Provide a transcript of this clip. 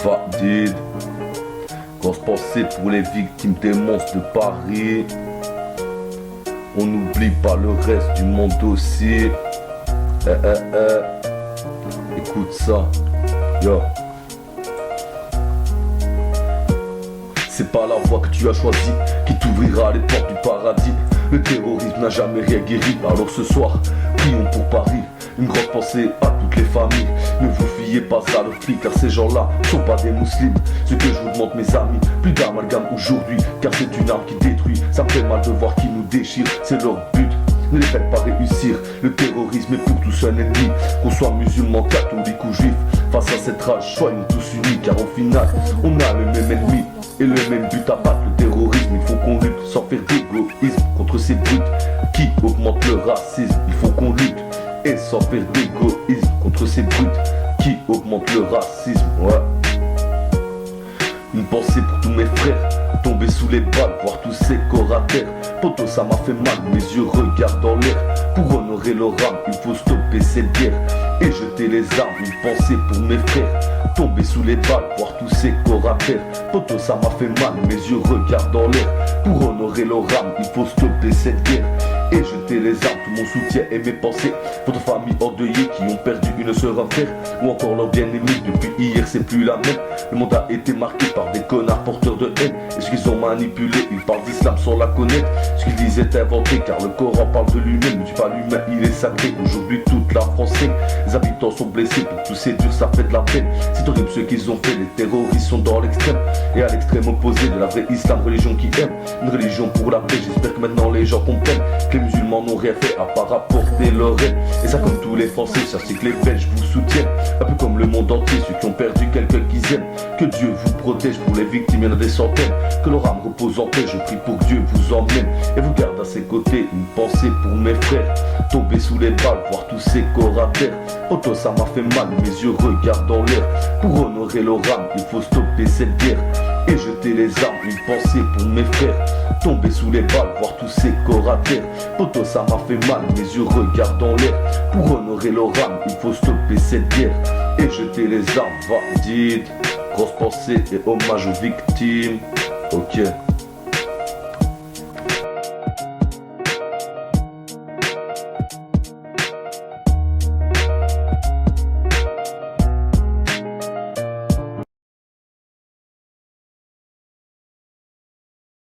valide. Grosse pensée pour les victimes des monstres de Paris. On n'oublie pas le reste du monde aussi. Écoute ça, yo. C'est pas la voie que tu as choisie qui t'ouvrira les portes du paradis. Le terrorisme n'a jamais rien guéri. Alors ce soir, prions pour Paris. Une grosse pensée à toutes les familles. Ne vous fiez pas à le flic, car ces gens-là sont pas des musulmans. Ce que je vous demande, mes amis, plus d'amalgame aujourd'hui, car c'est une arme qui détruit. Ça me fait mal de voir qu'ils nous déchirent, c'est leur but. Ne les faites pas réussir. Le terrorisme est pour tous un ennemi, qu'on soit musulman, catholique ou juif. Face à cette rage, soyons tous unis, car au final, on a le même ennemi et le même but à battre le terrorisme. Il faut qu'on lutte sans faire d'égoïsme contre ces brutes qui augmentent le racisme. Il faut qu'on lutte et sans faire d'égoïsme contre ces brutes qui augmentent le racisme. Ouais. Une pensée pour tous mes frères tombés sous les balles, voir tous ces corps à terre. Poto, ça m'a fait mal, mes yeux regardent en l'air. Pour honorer leur âme, il faut stopper cette guerre et jeter les armes. Une pensée pour mes frères tombés sous les balles, voir tous ces corps à terre. Poto, ça m'a fait mal, mes yeux regardent en l'air. Pour honorer leur âme, il faut stopper cette guerre et jeter les armes. Tout mon soutien et mes pensées pour de familles endeuillées qui ont perdu une sœur, un frère ou encore leur bien-aimé. Depuis hier, c'est plus la même. Le monde a été marqué par des connards porteurs de haine. Et ce qu'ils ont manipulé, ils parlent d'islam sans la connaître. Ce qu'ils disent est inventé, car le Coran parle de lui-même. Ne dis pas l'humain, il est sacré. Aujourd'hui, toute la France sait. Les habitants sont blessés, pour tous ces durs, ça fait de la peine. C'est horrible ce qu'ils ont fait, les terroristes sont dans l'extrême. Et à l'extrême opposé de la vraie islam, religion qui aime. Une religion pour la paix. J'espère que maintenant les gens comprennent que les musulmans n'ont rien fait à part apporter leur aide. Et ça, comme tous les Français, sachez que les Belges vous soutiennent. Un peu comme le monde entier, ceux qui ont perdu quelqu'un qu'ils aiment. Que Dieu vous protège, pour les victimes, il y en a des centaines. Que leur âme repose en paix, je prie pour que Dieu vous emmène et vous garde à ses côtés. Une pensée pour mes frères tombés sous les balles, voir tous ces corps à terre. Poto, ça m'a fait mal, mes yeux regardent en l'air. Pour honorer leur âme, il faut stopper cette guerre et jeter les armes. Une pensée pour mes frères tombés sous les balles, voir tous ces corps à terre. Poto, ça m'a fait mal, mes yeux regardent en l'air. Pour honorer leur âme, il faut stopper cette guerre et jeter les armes. Valide. Grosse pensée et hommage aux victimes. Ok.